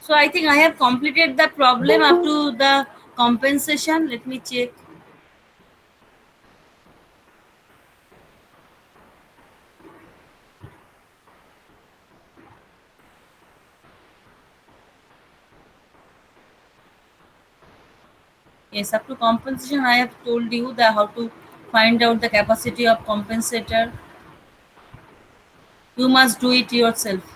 So I think I have completed the problem up to the compensation. Let me check. Yes, up to compensation, I have told you the how to find out the capacity of compensator. You must do it yourself.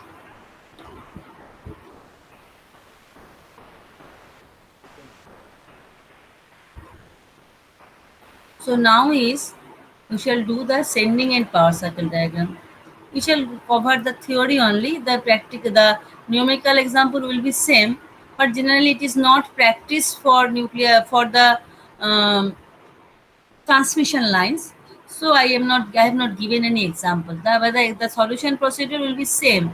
So now is we shall do the sending and power circle diagram. We shall cover the theory only. The numerical example will be same, but generally it is not practiced for nuclear for the um, transmission lines. So I have not given any example. The solution procedure will be same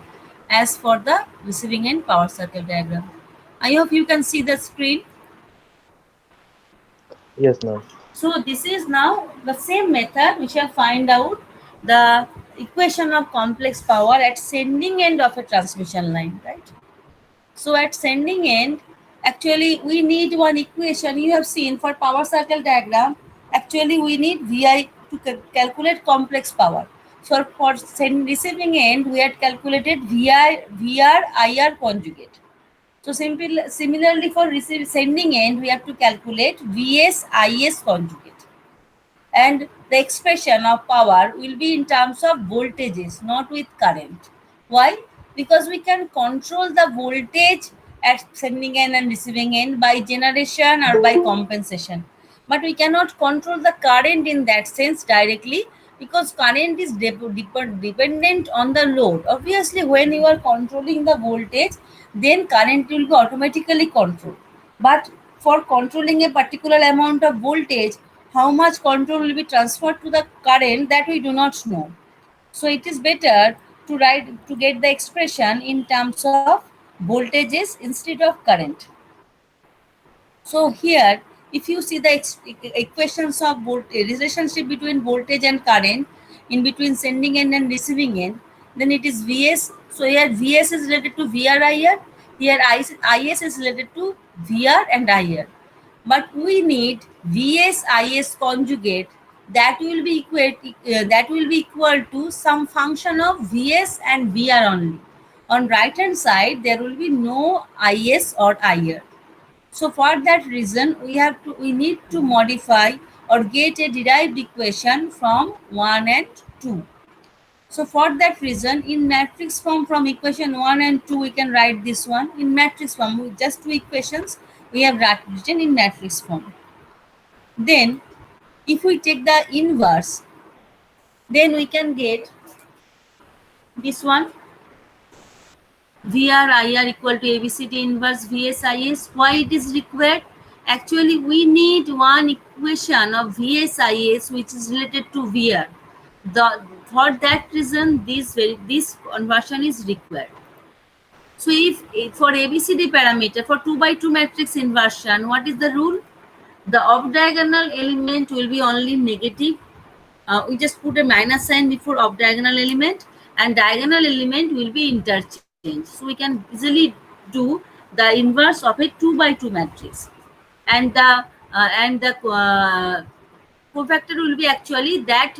as for the receiving end power circle diagram. I hope you can see the screen. Yes, ma'am. So this is now the same method. We shall find out the equation of complex power at sending end of a transmission line, right? So at sending end, actually we need one equation. You have seen for power circle diagram, actually we need VI to calculate complex power. So for receiving end, we had calculated VR IR conjugate. So similarly for sending end, we have to calculate VS IS conjugate. And the expression of power will be in terms of voltages, not with current. Why? Because we can control the voltage at sending end and receiving end by generation or by compensation. But we cannot control the current in that sense directly, because current is dependent on the load. Obviously, when you are controlling the voltage, then current will be automatically controlled. But for controlling a particular amount of voltage, how much control will be transferred to the current, that we do not know. So it is better to get the expression in terms of voltages instead of current. So here, if you see the equations of relationship between voltage and current in between sending end and receiving end, then it is Vs. So here Vs is related to VRIR. Here Is is related to VR and IR. But we need Vs Is conjugate that will be equal to some function of Vs and VR only. On right hand side, there will be no Is or IR. So for that reason, we need to modify or get a derived equation from 1 and 2. So for that reason, in matrix form from equation 1 and 2, we can write this one. In matrix form, with just two equations, we have written in matrix form. Then, if we take the inverse, then we can get this one. VRIR equal to ABCD inverse VSIS. Why it is required? Actually, we need one equation of VSIS which is related to VR. For that reason, this conversion is required. So if for ABCD parameter, for 2 by 2 matrix inversion, what is the rule? The off diagonal element will be only negative. We just put a minus sign before off diagonal element, and diagonal element will be interchanged. So we can easily do the inverse of a 2 by 2 matrix, and the cofactor will be actually that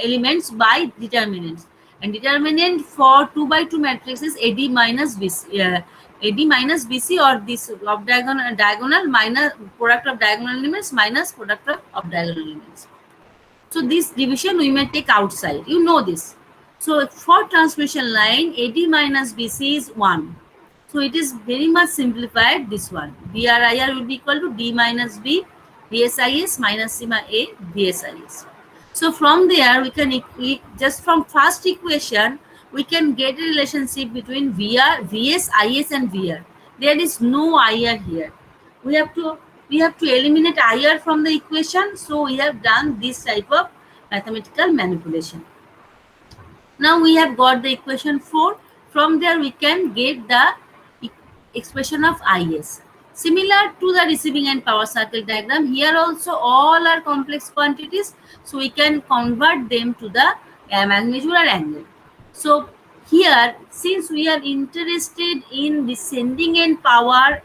elements by determinants. And determinant for 2 by 2 matrix is AD minus BC. AD minus BC, or this of diagonal minus product of diagonal elements minus product of diagonal elements. So this division we may take outside. You know this. So for transmission line, AD minus BC is 1. So it is very much simplified, this one. BRIR will be equal to D minus B, VSIS minus sigma A, VSIS. So from there, just from first equation, we can get a relationship between VS, IS and VR. There is no IR here. We have to eliminate IR from the equation. So we have done this type of mathematical manipulation. Now we have got the equation 4. From there we can get the expression of Is. Similar to the receiving and power circle diagram, here also all are complex quantities. So we can convert them to the magnitude or angle. So Here, since we are interested in the sending end power,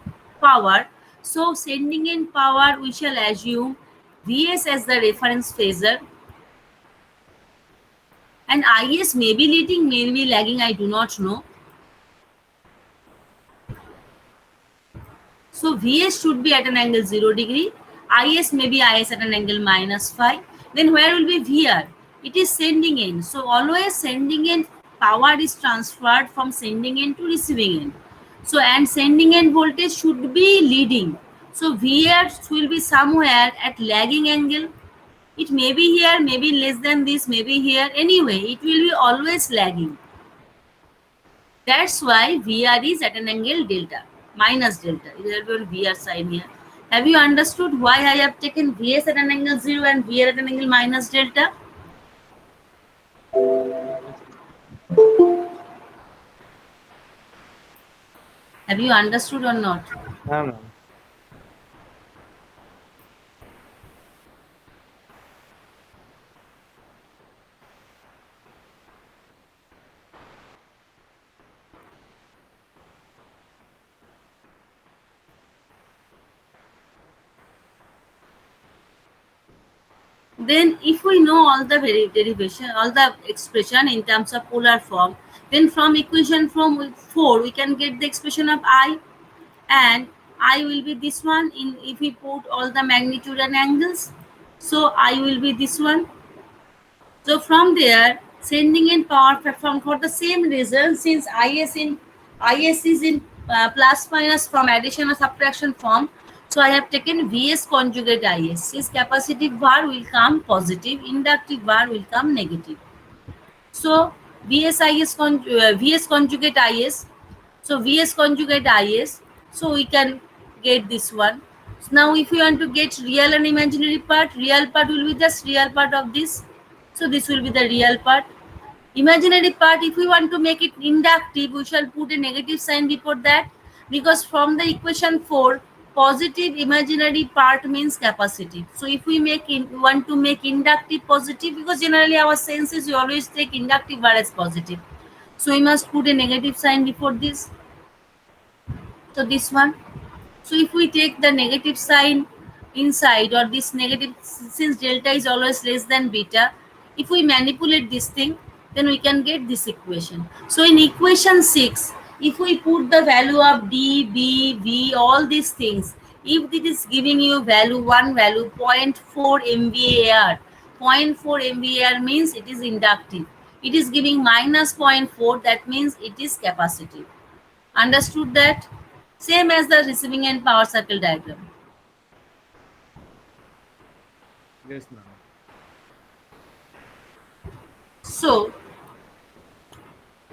so sending end power, we shall assume Vs as the reference phasor, and Is may be leading, may be lagging, I do not know. So Vs should be at an angle 0 degree. Is may be Is at an angle minus phi. Then where will be Vr? It is sending end. So always sending end power is transferred from sending end to receiving end. So and sending end voltage should be leading. So Vr will be somewhere at lagging angle. It may be here, maybe less than this, maybe here. Anyway, it will be always lagging. That's why VR is at an angle delta, minus delta. There will be VR sign here. Have you understood why I have taken Vs at an angle 0 and VR at an angle minus delta? Have you understood or not? No, no. Then if we know all the derivation, all the expression in terms of polar form, then from equation from 4, we can get the expression of I, and I will be this one in if we put all the magnitude and angles. So I will be this one. So from there, sending in power platform for the same reason, since Is is in plus minus from addition or subtraction form. So I have taken Vs conjugate Is. Since capacitive bar will come positive, inductive bar will come negative. So Vs conjugate Is. So Vs conjugate Is. So we can get this one. So now if we want to get real and imaginary part will be just real part of this. So this will be the real part. Imaginary part, if we want to make it inductive, we shall put a negative sign before that, because from the equation 4, positive imaginary part means capacitive. So if we want to make inductive positive, because generally our senses we always take inductive bar as positive. So we must put a negative sign before this. So this one. So if we take the negative sign inside, or this negative, since delta is always less than beta, if we manipulate this thing, then we can get this equation. So in equation 6, if we put the value of D, B, V, all these things, if it is giving you value, one value 0.4 MVAR, 0.4 MVAR means it is inductive. It is giving minus 0.4, that means it is capacitive. Understood that? Same as the receiving end power circle diagram. Yes, ma'am. So,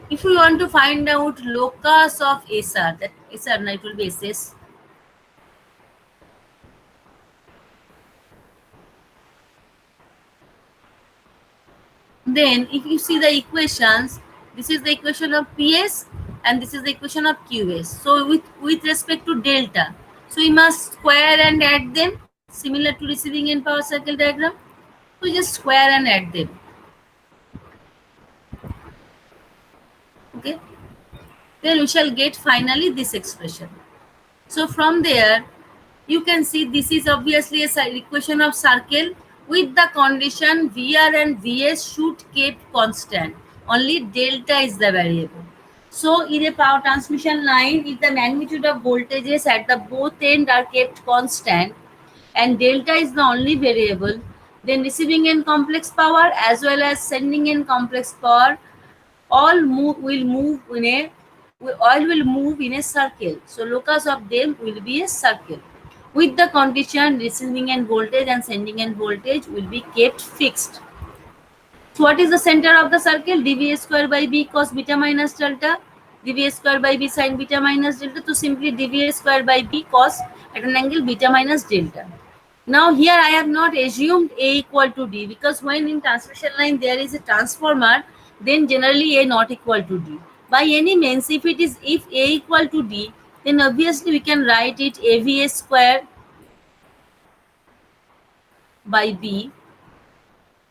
if we want to find out locus of SR, that SR, no, it will be SS. Then, if you see the equations, this is the equation of PS and this is the equation of QS. So, with respect to delta, so we must square and add them, similar to receiving end power circle diagram. So, just square and add them. Okay. Then we shall get finally this expression. So from there, you can see this is obviously a equation of circle with the condition VR and Vs should keep constant. Only delta is the variable. So in a power transmission line, if the magnitude of voltages at the both end are kept constant and delta is the only variable, then receiving end complex power as well as sending end complex power all will move in a circle. So locus of them will be a circle. With the condition receiving end voltage and sending end voltage will be kept fixed. So what is the center of the circle? dV square by b cos beta minus delta. dV square by b sin beta minus delta. So simply dV square by b cos at an angle beta minus delta. Now here I have not assumed A equal to D, because when in transmission line there is a transformer, then generally A not equal to D. By any means, if A equal to D, then obviously we can write it AVA square by B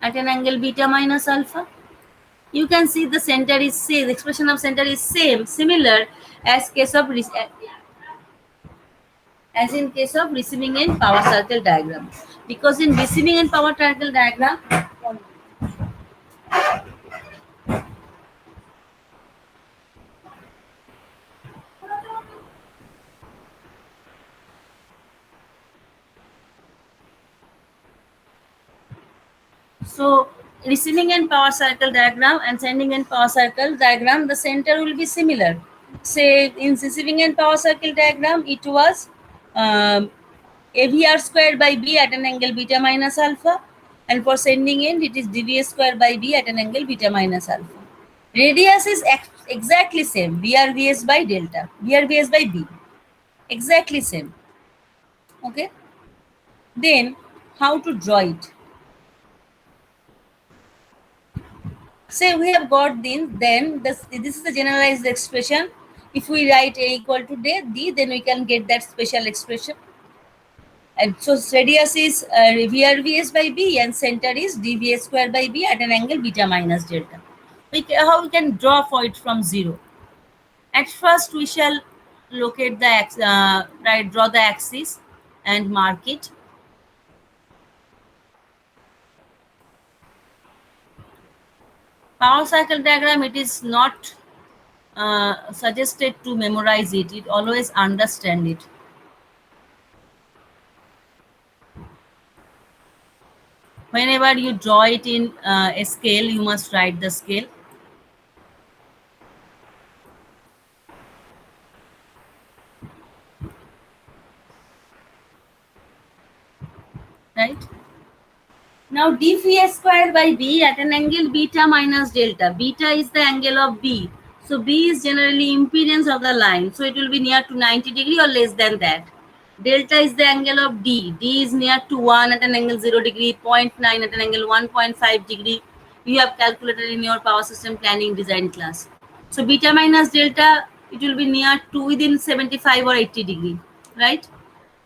at an angle beta minus alpha. You can see the center is same, the expression of center is similar as case of as in case of receiving end power circle diagram. Because in receiving end power circle diagram, so receiving end power circle diagram and sending end power circle diagram, the center will be similar. Say in receiving end power circle diagram, it was AVR square by B at an angle beta minus alpha, and for sending end, it is dVs square by B at an angle beta minus alpha. Radius is exactly same, VRVS by delta, VRVS by B, exactly same. Okay. Then how to draw it? Say we have got then this is the generalized expression. If we write A equal to D, then we can get that special expression. And so radius is VRVS by B and center is dVs square by B at an angle beta minus delta. How we can draw for it from 0? At first we shall locate the draw the axis and mark it. Power cycle diagram, it is not suggested to memorize it. It always understand it. Whenever you draw it in a scale, you must write the scale. Right? Now dVs square by B at an angle beta minus delta. Beta is the angle of B. So B is generally impedance of the line. So it will be near to 90 degree or less than that. Delta is the angle of D. D is near to 1 at an angle 0 degree, 0.9 at an angle 1.5 degree. You have calculated in your power system planning design class. So beta minus delta, it will be near to within 75 or 80 degree, right?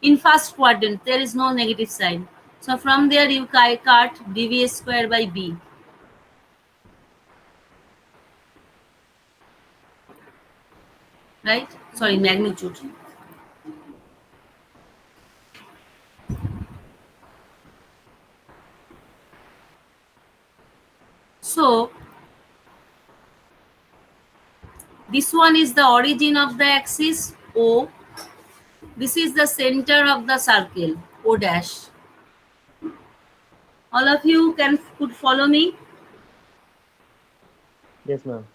In first quadrant, there is no negative sign. So from there you cut dVs square by B. Right? Sorry, magnitude. So this one is the origin of the axis O. This is the center of the circle O dash. All of you could follow me. Yes, ma'am.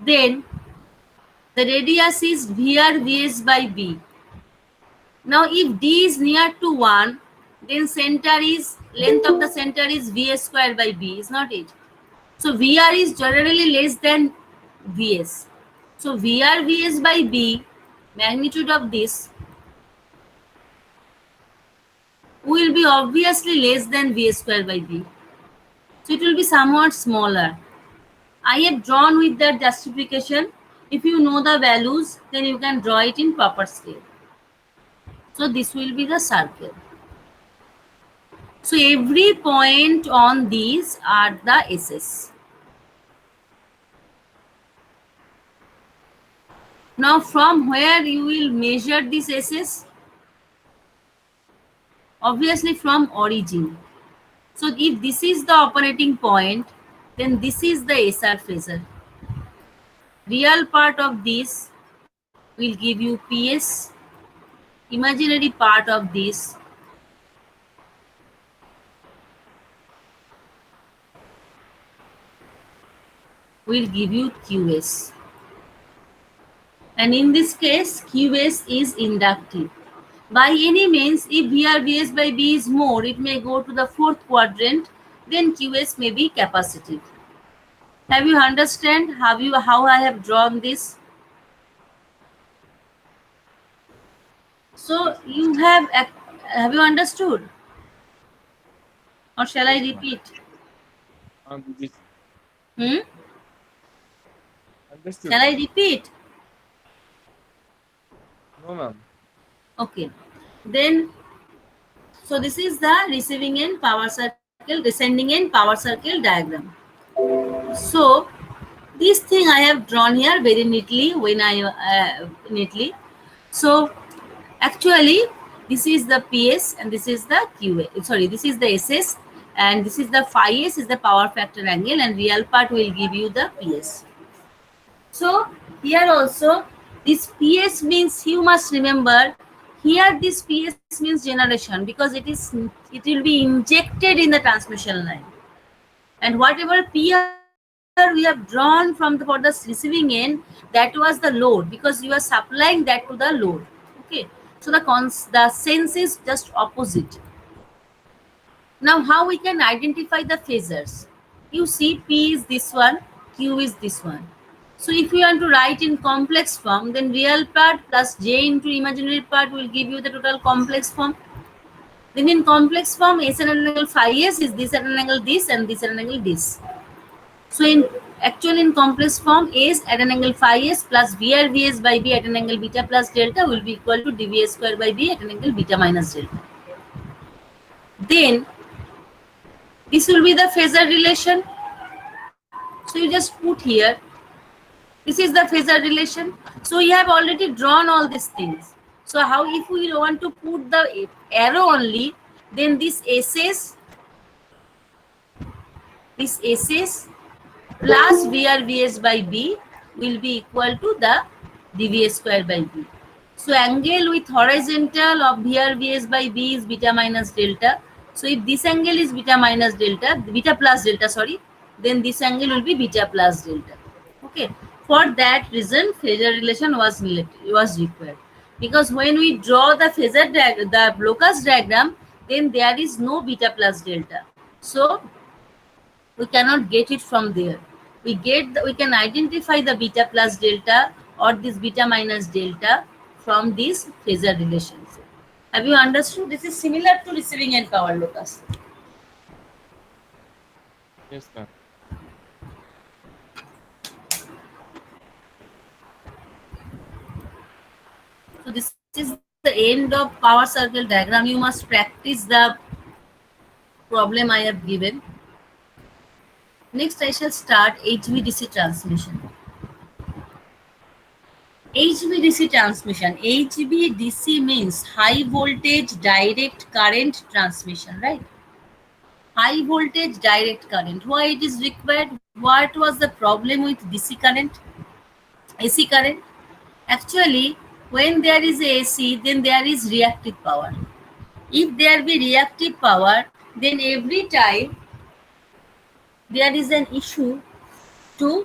Then the radius is VRVS by B. Now if D is near to 1, then length of the center is VS square by B, is not it? So VR is generally less than VS. So VRVS by B, magnitude of this, will be obviously less than VS square by B. So it will be somewhat smaller. I have drawn with that justification. If you know the values, then you can draw it in proper scale. So this will be the circle. So every point on these are the S's. Now from where you will measure these S's? Obviously from origin. So if this is the operating point, then this is the SR phasor. Real part of this will give you PS. Imaginary part of this will give you QS. And in this case, QS is inductive. By any means, if VRVS by B is more, it may go to the fourth quadrant, then QS may be capacitive. Have you understand how I have drawn this? So you have you understood? Or shall I repeat? Understood. Shall I repeat? No, ma'am. Okay. Then, so this is the receiving end power circle, descending end power circle diagram. So this thing I have drawn here very neatly when I neatly. So actually this is the PS and this is the QA. Sorry, this is the SS and this is the phi S is the power factor angle and real part will give you the PS. So here also this PS means you must remember here this PS means generation because it will be injected in the transmission line. And whatever PR we have drawn from for the receiving end, that was the load because you are supplying that to the load. Okay, so the sense is just opposite. Now how we can identify the phasors? You see P is this one, Q is this one. So if you want to write in complex form, then real part plus J into imaginary part will give you the total complex form. Then in complex form, S at an angle phi S is this at an angle this and this at an angle this. So in complex form, S at an angle phi S plus VR Vs by B at an angle beta plus delta will be equal to dV square by B at an angle beta minus delta. Then this will be the phasor relation. So you just put here. This is the phasor relation. So you have already drawn all these things. So how if we want to put the arrow only, then this SS plus VR Vs by B will be equal to the dV square by B. So angle with horizontal of VR Vs by B is beta minus delta. So if this angle is beta plus delta, sorry, then this angle will be beta plus delta. Okay. For that reason, phasor relation was required. Because when we draw the phasor the locus diagram, then there is no beta plus delta. So we cannot get it from there. We can identify the beta plus delta or this beta minus delta from these phasor relations. Have you understood? This is similar to receiving end power locus. Yes, ma'am. So this is the end of power circle diagram. You must practice the problem I have given. Next I shall start HVDC transmission. HVDC transmission. HVDC means high voltage direct current transmission, right? High voltage direct current. Why it is required? What was the problem with DC current? AC current? Actually, when there is AC, then there is reactive power. If there be reactive power, then every time there is an issue to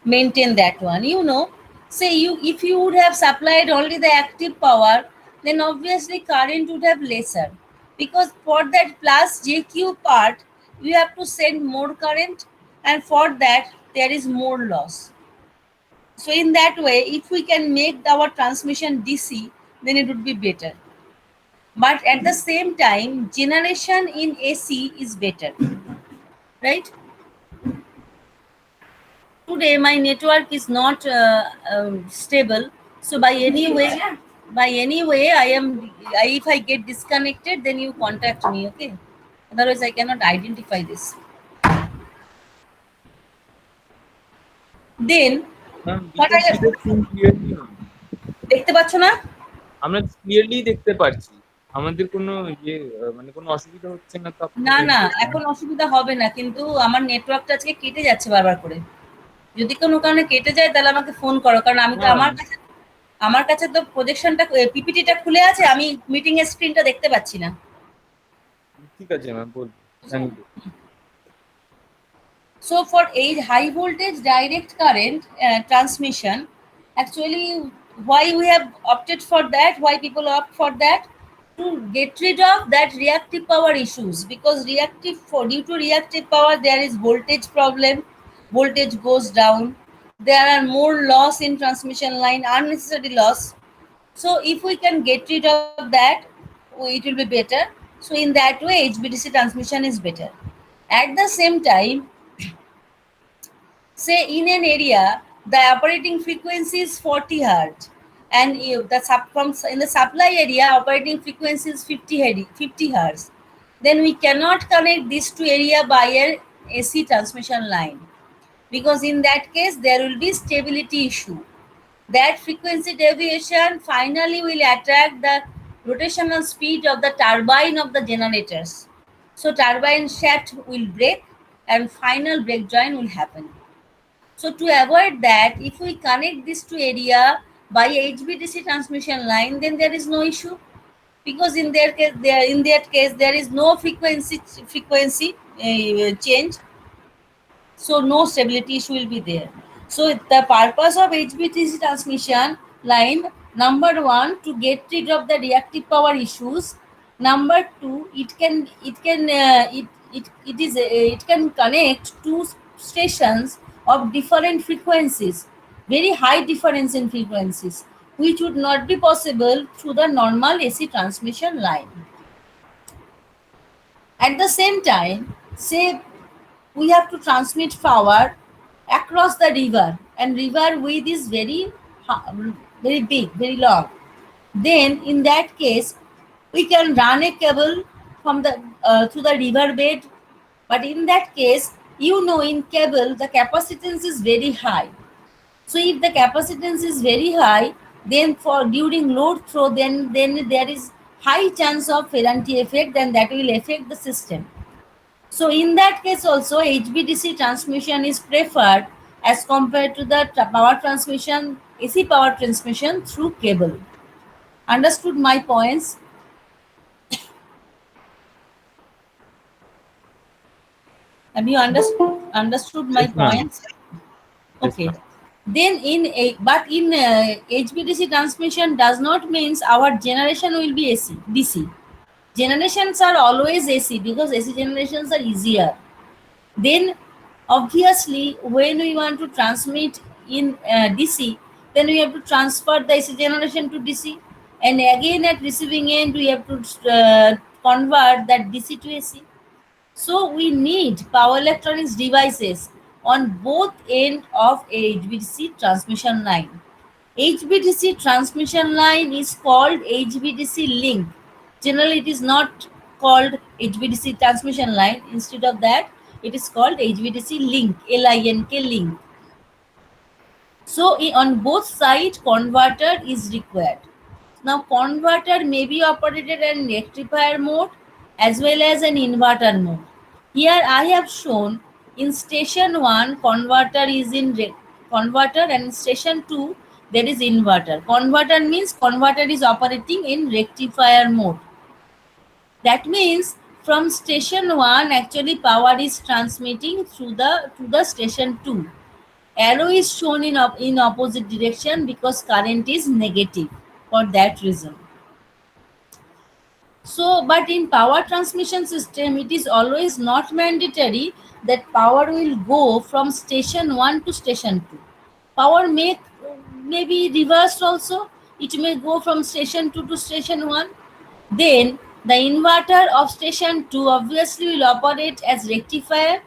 maintain that one. You know, say if you would have supplied only the active power, then obviously current would have lesser. Because for that plus JQ part, you have to send more current and for that there is more loss. So in that way, if we can make our transmission DC, then it would be better. But at the same time, generation in AC is better, right? Today my network is not stable, so by any way if I get disconnected, then you contact me, okay? Otherwise I cannot identify this. Then Ma'am, we what can I see the scene clearly, ma'am. দেখতে পাচ্ছ না? আমরা clearly দেখতে পারছি। আমাদের কোনো মানে কোনো অসুবিধা হচ্ছে না তো না আপনাদের? না এখন অসুবিধা হবে না, কিন্তু আমার নেটওয়ার্কটা আজকে কেটে যাচ্ছে বারবার করে। যদি কোনো কারণে কেটে যায় তাহলে আমাকে ফোন করো, কারণ আমি তো আমার কাছে তো প্রজেকশনটা পিপিটিটা খুলে আছে, আমি মিটিং এর স্ক্রিনটা দেখতে পাচ্ছি না। ঠিক আছে ম্যাম, বলুন। Thank you. So for a high voltage direct current transmission, actually why we have opted for that, why people opt for that, to get rid of that reactive power issues, because due to reactive power there is voltage problem, voltage goes down, there are more loss in transmission line, unnecessary loss. So if we can get rid of that, it will be better. So in that way HVDC transmission is better. At the same time, say in an area the operating frequency is 40 hertz and in the supply area operating frequency is 50 hertz, then we cannot connect these two area by a AC transmission line, because in that case there will be stability issue. That frequency deviation finally will attract the rotational speed of the turbine of the generators. So turbine shaft will break and final break join will happen. So to avoid that, if we connect this to area by HVDC transmission line, then there is no issue, because in their case, in that case there is no frequency change, so no stability issue will be there. So the purpose of HVDC transmission line, number one, to get rid of the reactive power issues. Number two, it can connect two stations of different frequencies, very high difference in frequencies, which would not be possible through the normal AC transmission line. At the same time, say we have to transmit power across the river, and river width is very big, very long. Then in that case, we can run a cable from the through the river bed. But in that case, in cable the capacitance is very high. So if the capacitance is very high, then for during load throw, then there is high chance of Ferranti effect, and that will affect the system. So in that case also, HVDC transmission is preferred as compared to the power transmission, AC power transmission through cable. Understood my points? Have you understood my Yes, ma'am. points? Yes, Okay. ma'am. Then in HVDC transmission does not means our generation will be AC, DC. Generations are always AC because AC generations are easier. Then obviously when we want to transmit in DC, then we have to transfer the AC generation to DC, and again at receiving end we have to convert that DC to AC. So we need power electronics devices on both end of a HVDC transmission line. HVDC transmission line is called HVDC link. Generally, it is not called HVDC transmission line. Instead of that, it is called HVDC link, LINK link. So on both sides, converter is required. Now, converter may be operated in rectifier mode as well as an inverter mode. Here I have shown in station 1 converter is in converter, and in station 2 there is inverter. Converter means converter is operating in rectifier mode. That means from station 1 actually power is transmitting through to the station 2. Arrow is shown in opposite direction because current is negative for that reason. So, but in power transmission system, it is always not mandatory that power will go from station 1 to station 2. Power may be reversed also. It may go from station 2 to station 1. Then the inverter of station 2 obviously will operate as rectifier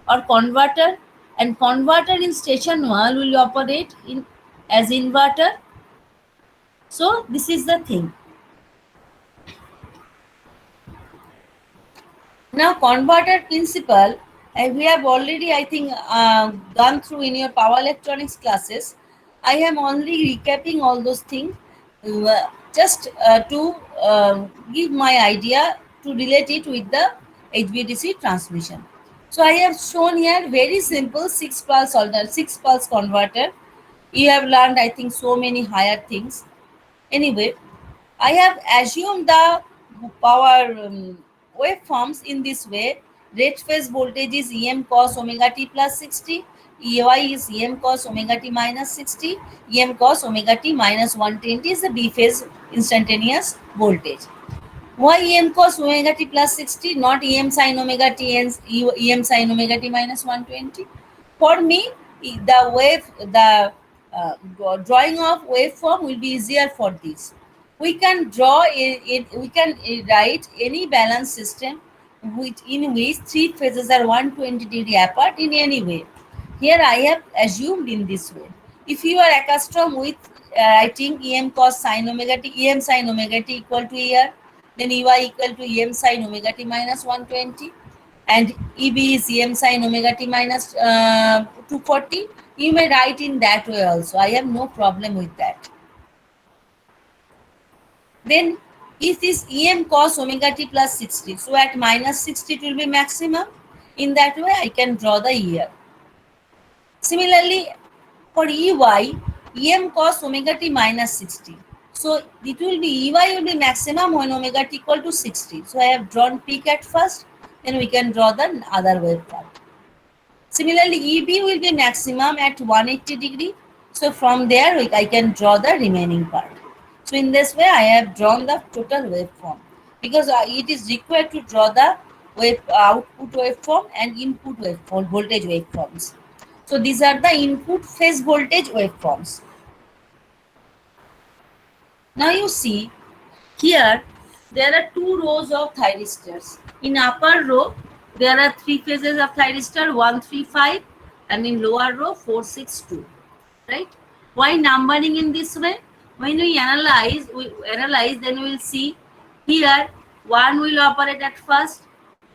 or converter, and converter in station 1 will operate as inverter. So this is the thing. Now, converter principle, we have already, I think, gone through in your power electronics classes. I am only recapping all those things just to give my idea to relate it with the HVDC transmission. So I have shown here very simple 6 pulse converter. You have learned, I think, so many higher things. Anyway, I have assumed the power waveforms in this way. Rate phase voltage is Em cos omega t plus 60. EY is Em cos omega t minus 60. Em cos omega t minus 120 is the B phase instantaneous voltage. Why Em cos omega t plus 60, not Em sin omega t and Em sin omega t minus 120? For me, the drawing of waveform will be easier for this. We can draw we can write any balance system in which three phases are 120 degree apart in any way. Here I have assumed in this way. If you are accustomed with writing Em cos sin omega t, Em sin omega t equal to here, then Ey equal to Em sin omega t minus 120. and EB is EM sin omega t minus 240. You may write in that way also. I have no problem with that. Then if this EM cos omega t plus 60, so at minus 60 it will be maximum. In that way, I can draw the year. Similarly, for EY, EM cos omega t minus 60. So it will be EY will be maximum when omega t equal to 60. So I have drawn peak at first, then we can draw the other waveform. Similarly, EB will be maximum at 180 degree. So from there, I can draw the remaining part. So in this way, I have drawn the total waveform because it is required to draw the output waveform and input waveform, voltage waveforms. So these are the input phase voltage waveforms. Now you see here there are two rows of thyristors. In upper row there are three phases of thyristor 1, 3, 5, and in lower row 4, 6, 2. Right? Why numbering in this way? When we analyze, then we will see here 1 will operate at first,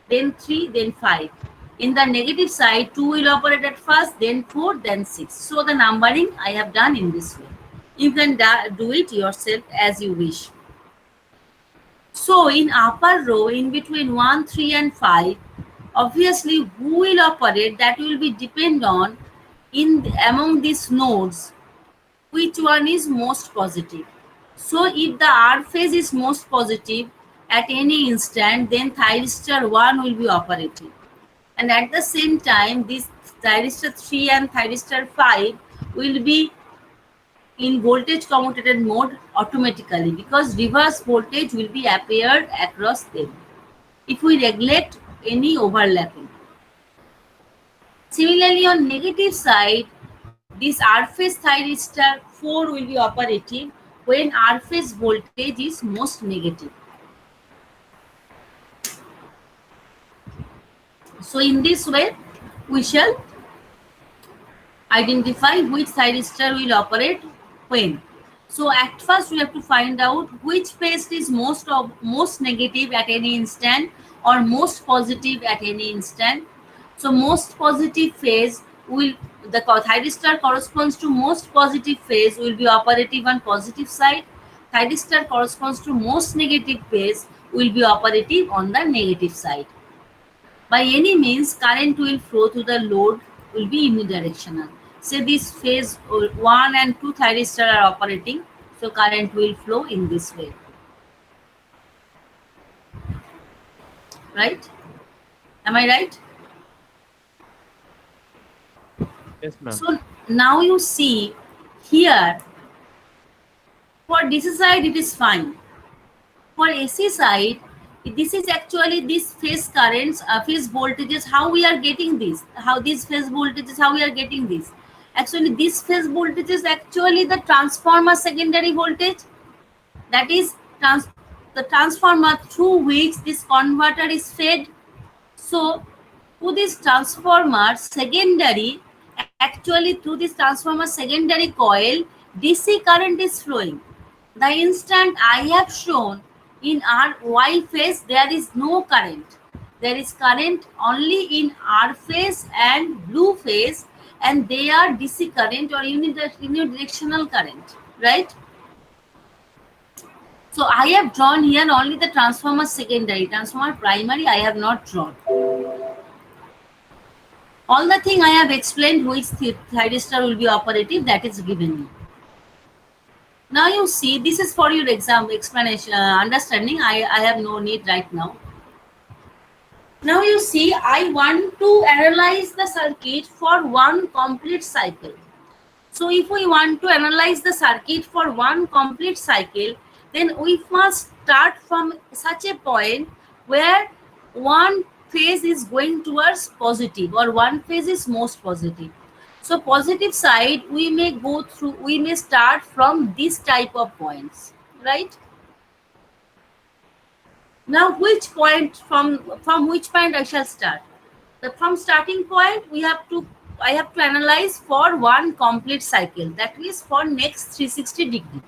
then 3, then 5. In the negative side, 2 will operate at first, then 4, then 6. So the numbering I have done in this way. You can do it yourself as you wish. So in upper row, in between 1, 3 and 5, obviously who will operate, that will be depend on among these nodes, which one is most positive. So if the R phase is most positive at any instant, then thyristor 1 will be operating. And at the same time, this thyristor 3 and thyristor 5 will be in voltage commutated mode automatically because reverse voltage will be appeared across them if we neglect any overlapping. Similarly, on negative side, this R phase thyristor 4 will be operating when R phase voltage is most negative. So in this way, we shall identify which thyristor will operate when. So at first we have to find out which phase is most negative at any instant or most positive at any instant. So most positive phase will, the thyristor corresponds to most positive phase will be operative on positive side. Thyristor corresponds to most negative phase will be operative on the negative side. By any means, current will flow through the load will be unidirectional. Say this phase 1 and 2 thyristor are operating, so current will flow in this way. Right? Am I right? Yes, ma'am. So now you see here, for DC side it is fine. For AC side, this is actually this phase currents, phase voltages, how we are getting this, how these phase voltages, how we are getting this. Actually, this phase voltage is actually the transformer secondary voltage. That is the transformer through which this converter is fed. So, to this transformer secondary, actually through this transformer secondary coil, DC current is flowing. The instant I have shown in R Y phase, there is no current. There is current only in R phase and blue phase, and they are DC current or unidirectional current, right? So I have drawn here only the transformer secondary. Transformer primary I have not drawn. All the thing I have explained which thyristor will be operative, that is given you. Now you see, this is for your exam explanation, understanding. I have no need right now. Now you see, I want to analyze the circuit for one complete cycle. So if we want to analyze the circuit for one complete cycle, then we must start from such a point where one phase is going towards positive or one phase is most positive. So positive side, we may start from this type of points, right? Now which point, from which point I shall start? From starting point, I have to analyze for one complete cycle, that is for next 360 degree.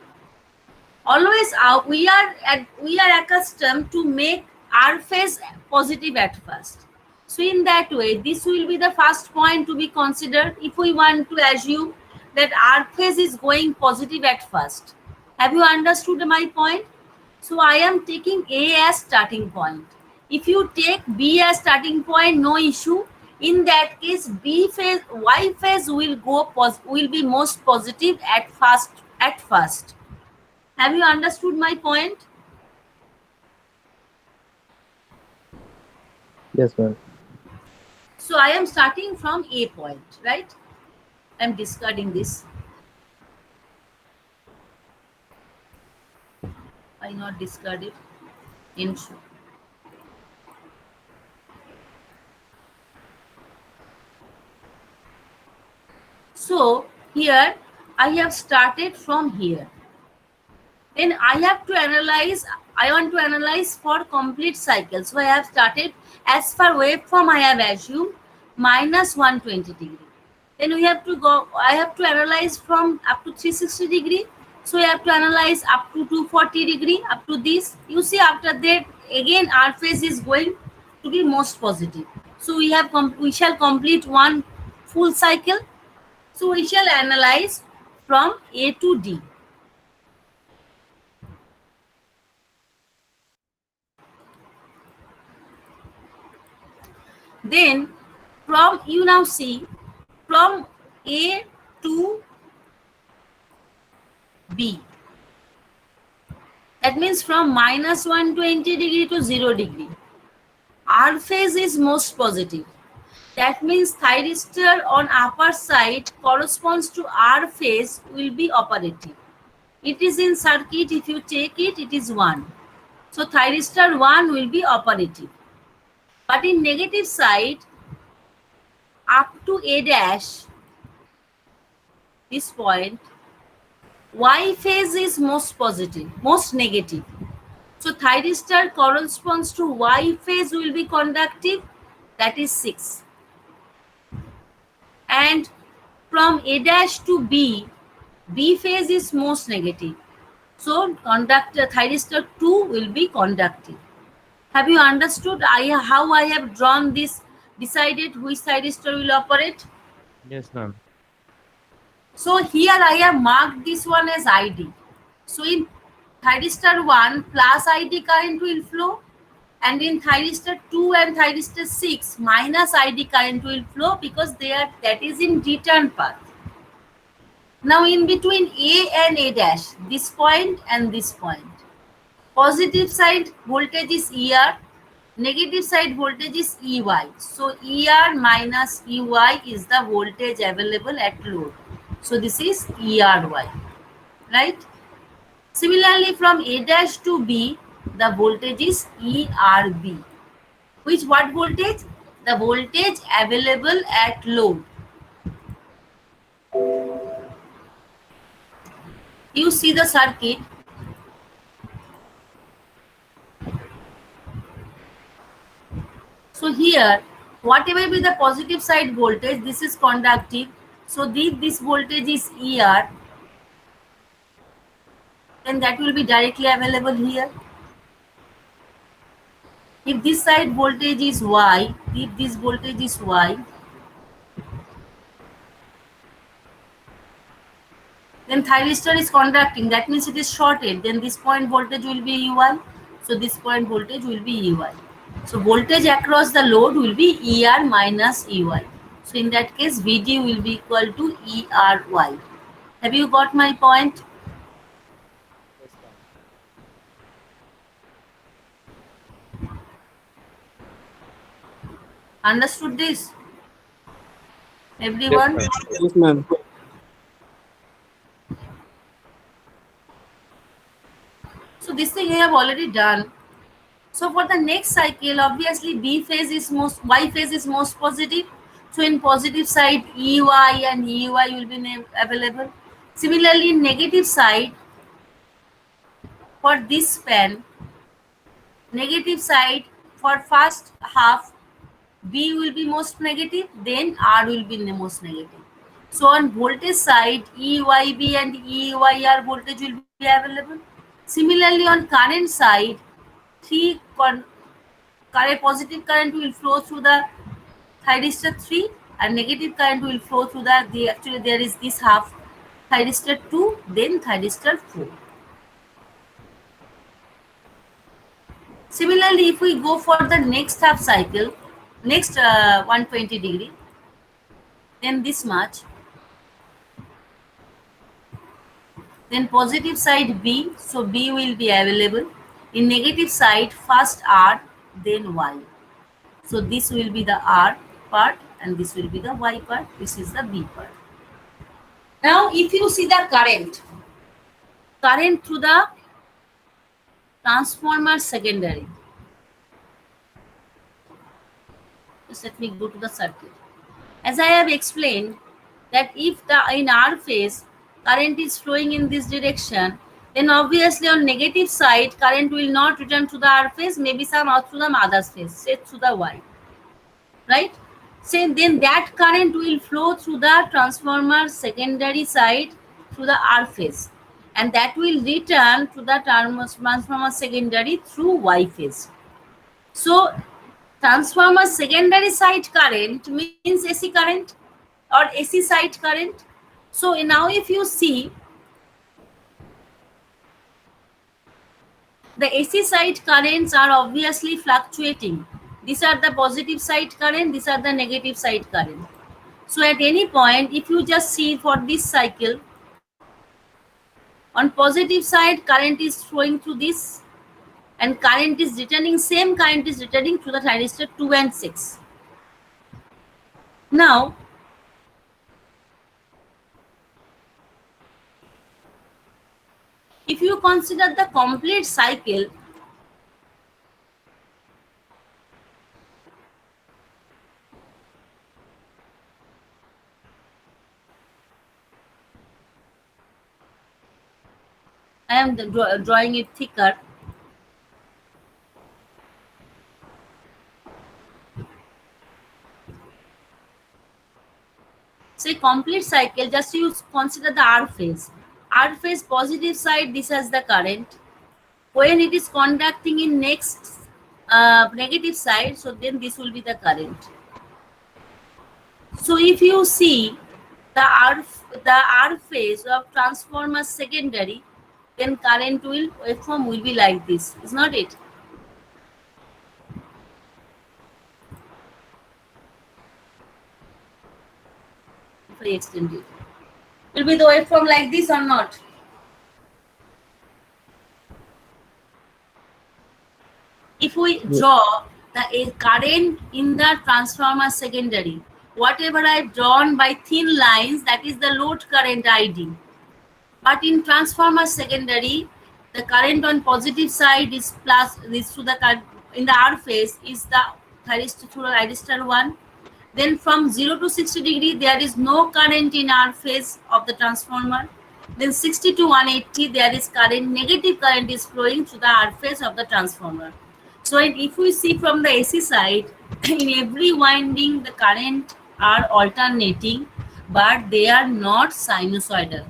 Always we are accustomed to make R phase positive at first. So in that way, this will be the first point to be considered if we want to assume that R phase is going positive at first. Have you understood my point? So I am taking A as starting point. If you take B as starting point, no issue. In that case, B phase, Y phase will will be most positive at first. At first. Have you understood my point? Yes, ma'am. So I am starting from A point, right? I am discarding this. Why not discard it? Ensure. So here I have started from here. Then I have to analyze. I want to analyze for complete cycle. So I have started as per waveform. I have assumed minus 120 degree. Then we have to go. I have to analyze from up to 360 degree. So we have to analyze up to 240 degree, up to this. You see, after that again R phase is going to be most positive. So we shall complete one full cycle. So we shall analyze from A to D. Then from, you now see, from A to B. That means from minus 120 degree to 0 degree. R phase is most positive. That means thyristor on upper side corresponds to R phase will be operative. It is in circuit, if you take it, it is 1. So thyristor 1 will be operative. But in negative side, up to A dash, this point, Y phase is most positive, most negative. So thyristor corresponds to Y phase will be conductive, that is 6. And from A dash to B, B phase is most negative. So conductor thyristor 2 will be conductive. Have you understood how I have drawn this, decided which thyristor will operate? Yes, ma'am. So here I have marked this one as ID. So in thyristor 1 plus ID current will flow, and in thyristor 2 and thyristor 6 minus ID current will flow because that is in return path. Now in between A and A dash, this point and this point, positive side voltage is ER, negative side voltage is EY. So ER minus EY is the voltage available at load. So this is ERY, right? Similarly, from A dash to B, the voltage is ERB. What voltage? The voltage available at load. You see the circuit. So here, whatever be the positive side voltage, this is conductive. So this voltage is ER. Then that will be directly available here. If this side voltage is Y, if this voltage is Y, then thyristor is conducting. That means it is shorted. Then this point voltage will be EY. So this point voltage will be EY. So voltage across the load will be ER minus EY. So in that case, VD will be equal to ERY. Have you got my point? Yes, ma'am. Understood this? Everyone? Yes, Yes, ma'am. So this thing I have already done. So for the next cycle, obviously B phase is most, Y phase is most positive. So in positive side, EY and EY will be available. Similarly, in negative side, for this span, negative side for first half, B will be most negative, then R will be the most negative. So on voltage side, EYB and EYR voltage will be available. Similarly, on current side, three current, positive current will flow through the thyristor 3 and negative current will flow through the actually there is this half thyristor 2, then thyristor 4. Similarly, if we go for the next half cycle, next 120 degree, then this much, then positive side B, so B will be available. In negative side, first R, then Y. So this will be the R part and this will be the Y part, this is the B part. Now if you see the current through the transformer secondary, just let me go to the circuit. As I have explained that if in R phase current is flowing in this direction, then obviously on negative side current will not return to the R phase, maybe some out to the mother's phase, say through the Y, right? So then that current will flow through the transformer secondary side through the R phase, and that will return to the transformer secondary through Y phase. So transformer secondary side current means AC current or AC side current. So now if you see the AC side currents are obviously fluctuating. These are the positive side current, these are the negative side current. So at any point, if you just see for this cycle, on positive side current is flowing through this and current is returning, same current is returning through the thyristor 2 and 6. Now if you consider the complete cycle, I am drawing it thicker. Say complete cycle, just you consider the R phase. R phase positive side, this has the current. When it is conducting in next negative side, so then this will be the current. So if you see the R phase of transformer secondary, then current will waveform will be like this, is not it? If I extend it, will be the waveform like this or not? If we draw the current in the transformer secondary, whatever I've drawn by thin lines, that is the load current ID. But in transformer secondary, the current on positive side is plus this to the in the R phase is the thyristor 1. Then from 0 to 60 degree, there is no current in R phase of the transformer. Then 60 to 180, there is current, negative current is flowing through the R phase of the transformer. So if we see from the AC side, in every winding the current are alternating, but they are not sinusoidal.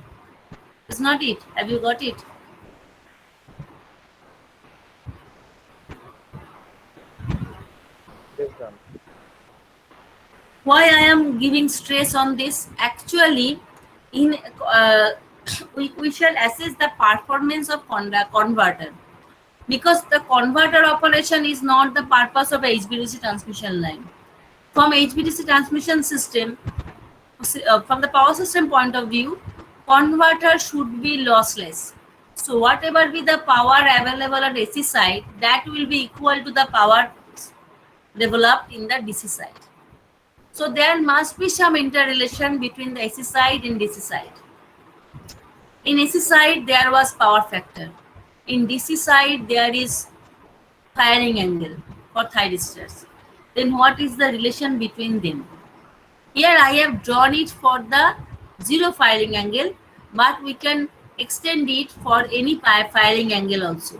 Is not it? Have you got it? Yes, ma'am. Why I am giving stress on this? Actually, in we shall assess the performance of converter, because the converter operation is not the purpose of HVDC transmission line. From HVDC transmission system, from the power system point of view, converter should be lossless. So whatever be the power available at AC side, that will be equal to the power developed in the DC side. So there must be some interrelation between the AC side and DC side. In AC side, there was power factor. In DC side, there is firing angle for thyristors. Then what is the relation between them? Here I have drawn it for the zero firing angle, but we can extend it for any firing angle also.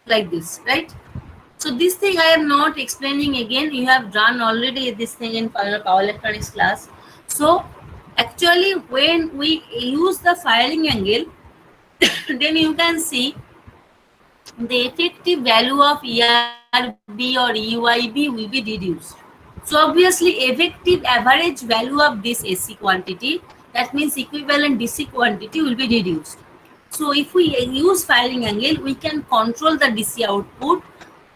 Like this, right? So this thing I am not explaining again. You have done already this thing in power electronics class. So Actually, when we use the firing angle, then you can see the effective value of ERB or EYB will be reduced. So obviously, effective average value of this AC quantity, that means equivalent DC quantity, will be reduced. So if we use firing angle, we can control the DC output.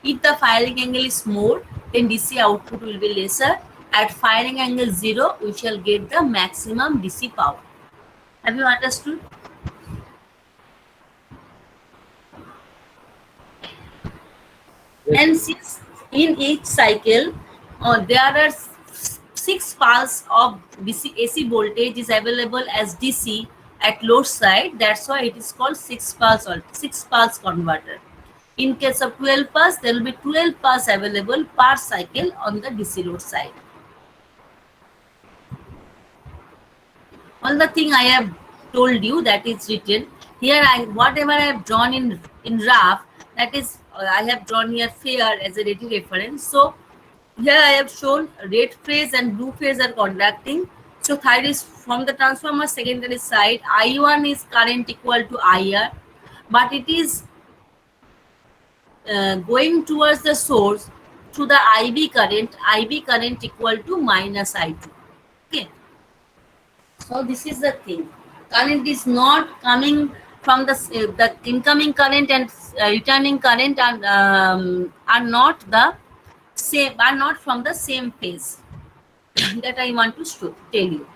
If the firing angle is more, then DC output will be lesser. At firing angle 0, we shall get the maximum DC power. Have you understood? Yes, And since in each cycle, there are 6 pulse of DC AC voltage is available as DC at load side. That's why it is called 6 pulse or 6 pulse converter. In case of 12 pulse, there will be 12 pulse available per cycle on the DC load side. All the thing I have told you, that is written here. Whatever I have drawn in rough, that is I have drawn here fair as a ready reference. So here I have shown red phase and blue phase are conducting. So third is from the transformer secondary side, I1 is current equal to IR, but it is going towards the source through the IB current equal to minus I2. Okay. So this is the thing. Current is not coming from the incoming current and returning current are not the same, are not from the same phase. That I want to tell you.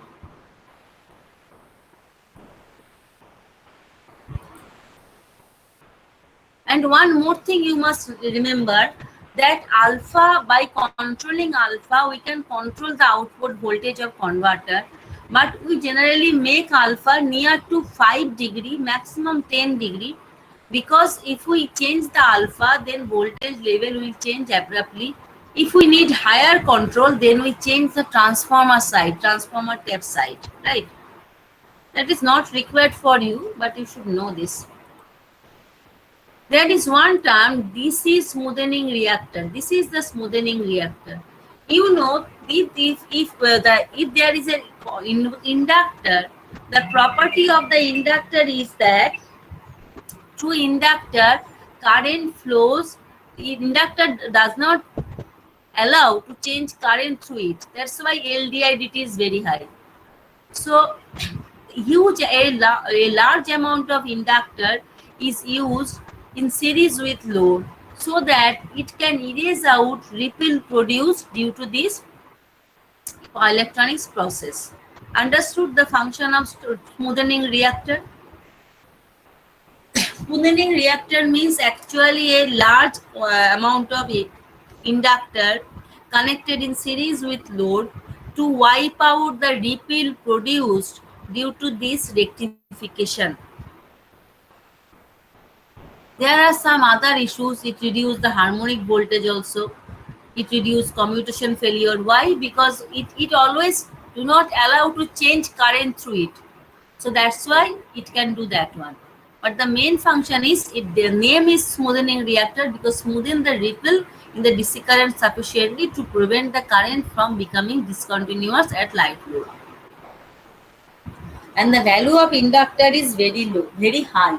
And one more thing you must remember, that alpha, by controlling alpha, we can control the output voltage of converter, but we generally make alpha near to 5 degree, maximum 10 degree, because if we change the alpha, then voltage level will change abruptly. If we need higher control, then we change the transformer side, transformer tap side, right? That is not required for you, but you should know this. There is one term, DC smoothing reactor. This is the smoothing reactor. You know, if there is an inductor, the property of the inductor is that through inductor current flows. The inductor does not allow to change current through it. That's why LDIdt is very high. So a large amount of inductor is used in series with load, so that it can erase out ripple produced due to this electronics process. Understood the function of smoothing reactor? Smoothing reactor means actually a large amount of inductor connected in series with load to wipe out the ripple produced due to this rectification. There are some other issues. It reduces the harmonic voltage also. It reduces commutation failure. Why? Because it always do not allow to change current through it. So that's why it can do that one. But the main function is, the name is smoothing reactor, because smoothing the ripple in the DC current sufficiently to prevent the current from becoming discontinuous at light load. And the value of inductor is very low, very high.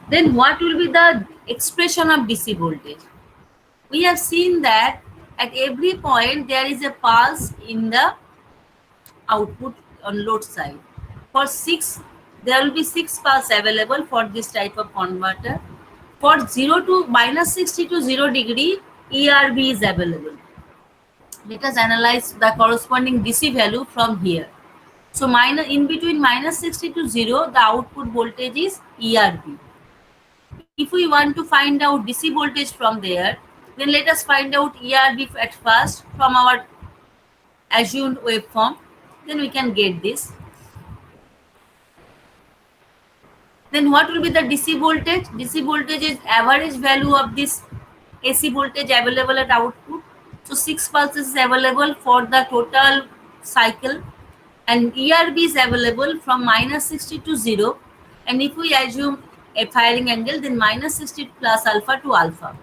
Then what will be the expression of DC voltage? We have seen that at every point there is a pulse in the output on load side. For 6, there will be 6 pulse available for this type of converter. For 0 to minus 60 to 0 degree, ERB is available. Let us analyze the corresponding DC value from here. So in between minus 60 to 0, the output voltage is ERB. If we want to find out DC voltage from there, then let us find out ERB at first from our assumed waveform. Then we can get this. Then what will be the DC voltage? DC voltage is average value of this AC voltage available at output. So 6 pulses is available for the total cycle, and ERB is available from minus 60 to 0. And if we assume a firing angle, then minus 60 plus alpha to alpha.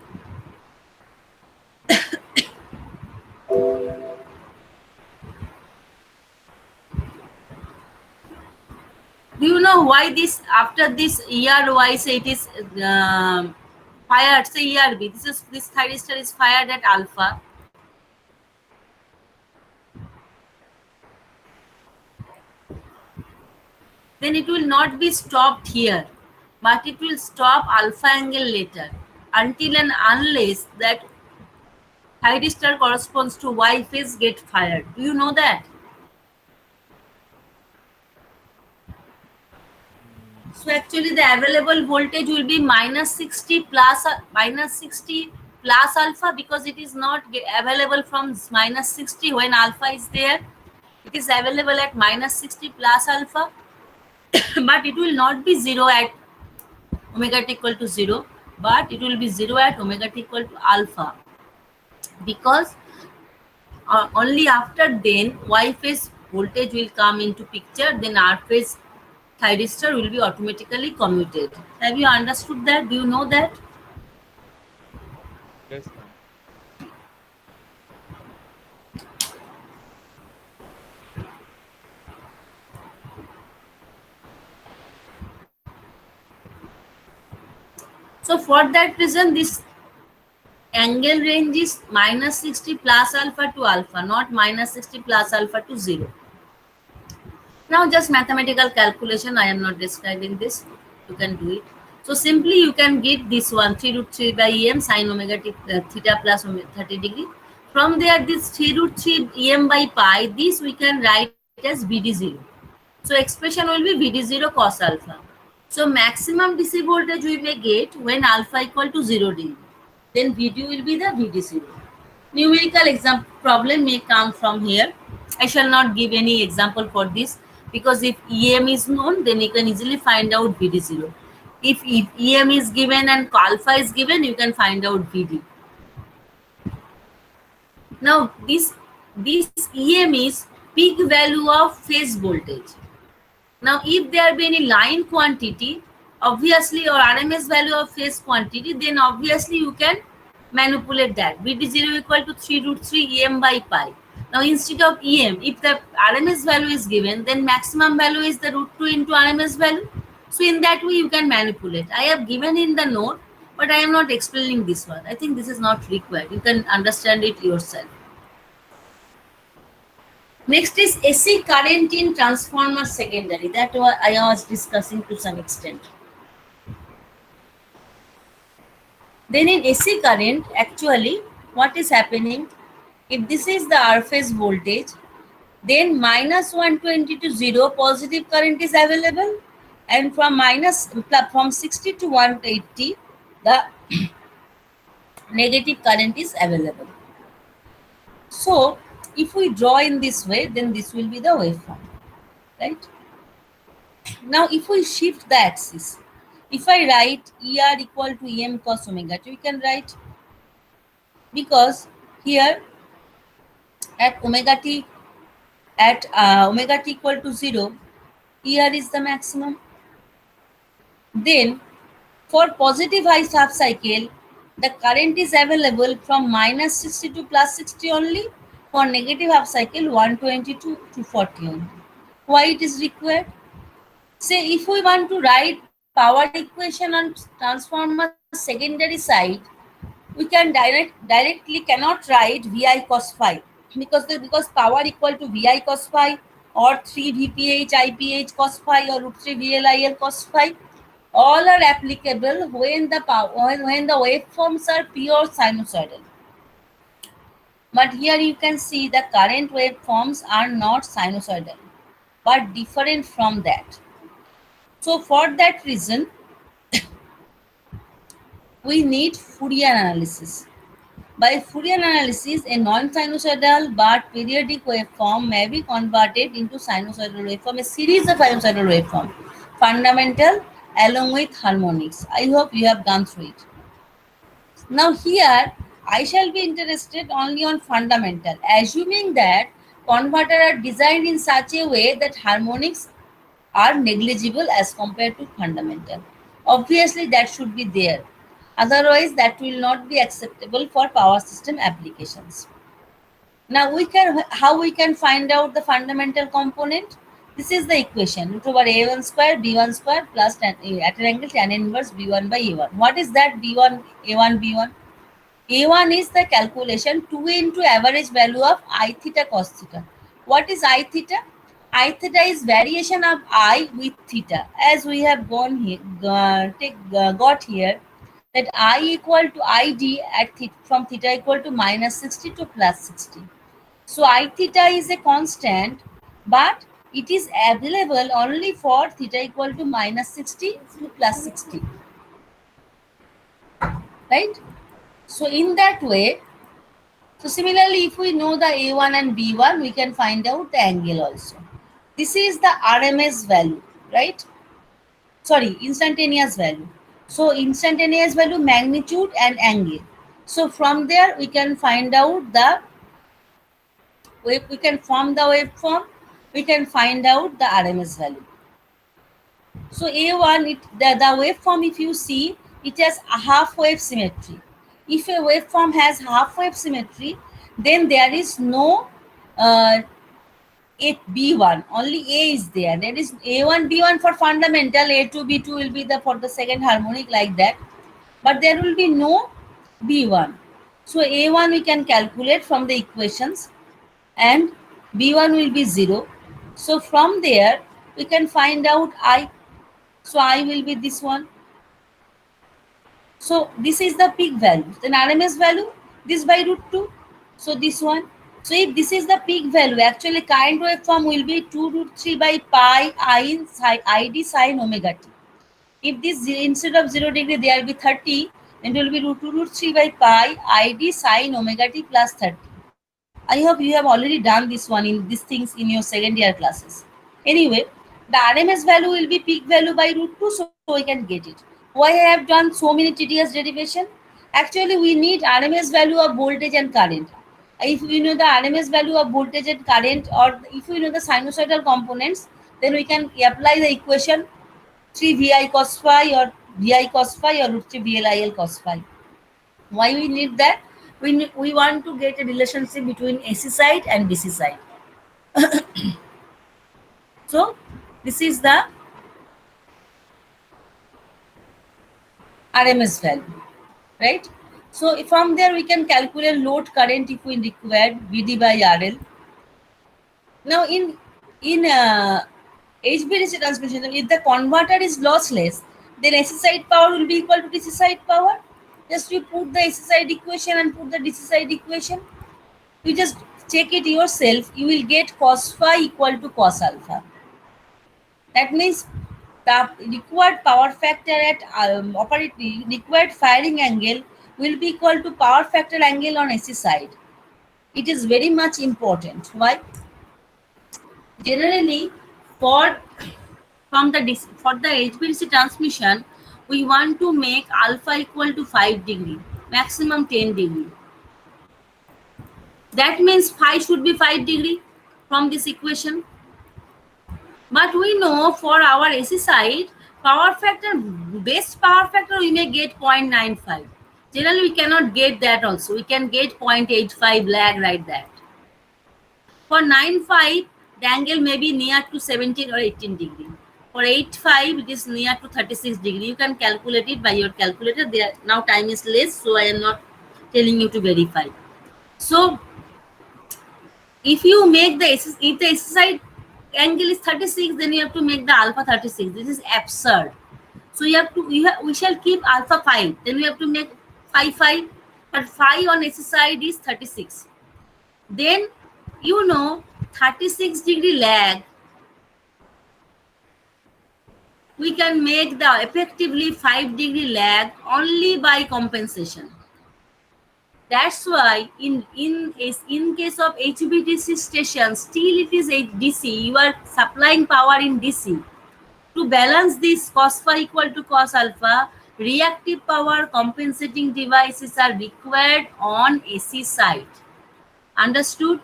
Do you know why this, after this ERY, say it is fired, say ERB, this thyristor is fired at alpha. Then it will not be stopped here, but it will stop alpha angle later, until and unless that thyristor corresponds to Y phase get fired. Do you know that? So actually the available voltage will be minus 60 plus alpha, because it is not available from minus 60 when alpha is there. It is available at minus 60 plus alpha, but it will not be 0 at omega t equal to 0, but it will be 0 at omega t equal to alpha, because only after then Y phase voltage will come into picture, then R phase thyristor will be automatically commuted. Have you understood that? Do you know that? Yes, ma'am. So for that reason, this angle range is minus 60 plus alpha to alpha, not minus 60 plus alpha to 0. Now just mathematical calculation, I am not describing this, you can do it. So simply you can get this one, 3 root 3 by em sin omega t theta plus 30 degree. From there, this 3 root 3 em by pi, this we can write as Vd0. So expression will be Vd0 cos alpha. So maximum DC voltage we may get when alpha equal to 0 degree. Then Vd will be the Vd0. Numerical example problem may come from here. I shall not give any example for this, because if EM is known, then you can easily find out Vd0. If EM is given and alpha is given, you can find out Vd. Now this EM is peak value of phase voltage. Now if there be any line quantity, obviously, or RMS value of phase quantity, then obviously you can manipulate that. Vd0 equal to 3 root 3 em by pi. Now instead of em, if the RMS value is given, then maximum value is the root 2 into RMS value. So in that way you can manipulate. I have given in the note, but I am not explaining this one. I think this is not required. You can understand it yourself. Next is AC current in transformer secondary. That I was discussing to some extent. Then in AC current, actually, what is happening? If this is the R phase voltage, then minus 120 to 0 positive current is available, and from 60 to 180 the negative current is available. So if we draw in this way, then this will be the waveform, right? Now if we shift the axis, if I write ER equal to EM cos omega t, we can write, because here at omega t equal to 0, ER is the maximum. Then for positive half cycle, the current is available from minus 60 to plus 60 only. For negative half cycle, 120 to 240 only. Why it is required? Say if we want to write power equation on transformer secondary side, we can directly cannot write VI cos phi, because power equal to VI cos phi, or 3 VPH IPH cos phi, or root 3 VLIL cos phi. All are applicable when the waveforms are pure sinusoidal. But here you can see the current waveforms are not sinusoidal, but different from that. So for that reason, we need Fourier analysis. By Fourier analysis, a non-sinusoidal but periodic waveform may be converted into sinusoidal waveform, a series of sinusoidal waveform, fundamental along with harmonics. I hope you have gone through it. Now here, I shall be interested only on fundamental, assuming that converters are designed in such a way that harmonics are negligible as compared to fundamental. Obviously that should be there, otherwise that will not be acceptable for power system applications. Now how we can find out the fundamental component? This is the equation, root over a1 square b1 square plus tan, at an angle tan inverse b1 by a1. What is that b1 a1 b1? A1 is the calculation 2 into average value of I theta cos theta. What is I theta? I theta is variation of I with theta, as we have gone here, got here, that I equal to ID at theta, from theta equal to minus 60 to plus 60. So I theta is a constant, but it is available only for theta equal to minus 60 to plus 60. Right? So in that way, so similarly, if we know the A1 and B1, we can find out the angle also. This is the RMS value, right? Sorry, instantaneous value. So instantaneous value, magnitude and angle. So from there, we can find out the wave, we can form the waveform, we can find out the RMS value. So A1, the waveform, if you see, it has a half wave symmetry. If a waveform has half wave symmetry, then there is no B1, only A is there. There is A1, B1 for fundamental, A2, B2 will be the for the second harmonic, like that. But there will be no B1. So A1 we can calculate from the equations, and B1 will be 0. So from there we can find out I. So I will be this one. So this is the peak value. Then RMS value, this by root 2. So this one. So if this is the peak value, actually current waveform will be 2 root 3 by pi ID sine omega t. If this instead of 0 degree there will be 30, then it will be root 2 root 3 by pi ID sine omega t plus 30. I hope you have already done this one in these things in your second year classes. Anyway, the RMS value will be peak value by root 2, so we can get it. Why I have done so many tedious derivation? Actually, we need RMS value of voltage and current. If we know the RMS value of voltage and current, or if we know the sinusoidal components, then we can apply the equation 3 VI cos phi or VI cos phi or root 3 VLIL cos phi. Why we need that? We want to get a relationship between AC side and DC side. So this is the RMS value, right? So from there we can calculate load current if we require, VD by RL. Now in HVDC transmission, if the converter is lossless, then AC side power will be equal to DC side power. Just you put the AC side equation and put the DC side equation. You just check it yourself. You will get cos phi equal to cos alpha. That means the required power factor at required firing angle will be equal to power factor angle on AC side. It is very much important. Why? Generally, for the HVDC transmission, we want to make alpha equal to 5 degree, maximum 10 degree. That means phi should be 5 degree from this equation. But we know for our AC side, power factor, best power factor, we may get 0.95. Generally, we cannot get that also. We can get 0.85 lag like that. For 9.5, the angle may be near to 17 or 18 degree. For 8.5, it is near to 36 degree. You can calculate it by your calculator. There now time is less, so I am not telling you to verify. So if you make the AC, if the AC side angle is 36, then you have to make the alpha 36. This is absurd. So we shall keep alpha 5. Then we have to make phi 5. But phi on AC side is 36. Then you know 36 degree lag, we can make the effectively 5 degree lag only by compensation. That's why in case of HVDC station, still it is a DC. You are supplying power in DC. To balance this cos phi equal to cos alpha, reactive power compensating devices are required on AC side. Understood?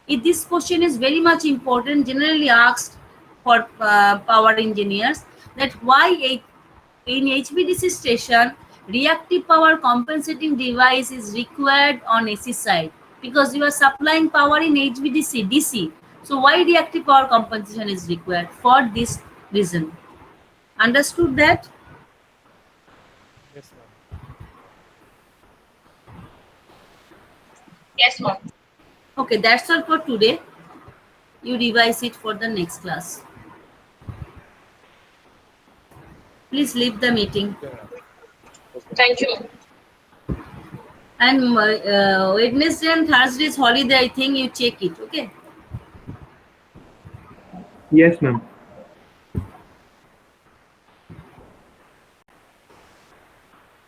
If this question is very much important, generally asked for power engineers, that why in HVDC station, reactive power compensating device is required on AC side because you are supplying power in HVDC DC. So why reactive power compensation is required? For this reason. Understood that? Yes, ma'am. Yes, ma'am. Okay, that's all for today. You revise it for the next class. Please leave the meeting. Okay, ma'am. Okay. Thank you. And Wednesday and Thursday is holiday. I think you check it. Okay. Yes, ma'am.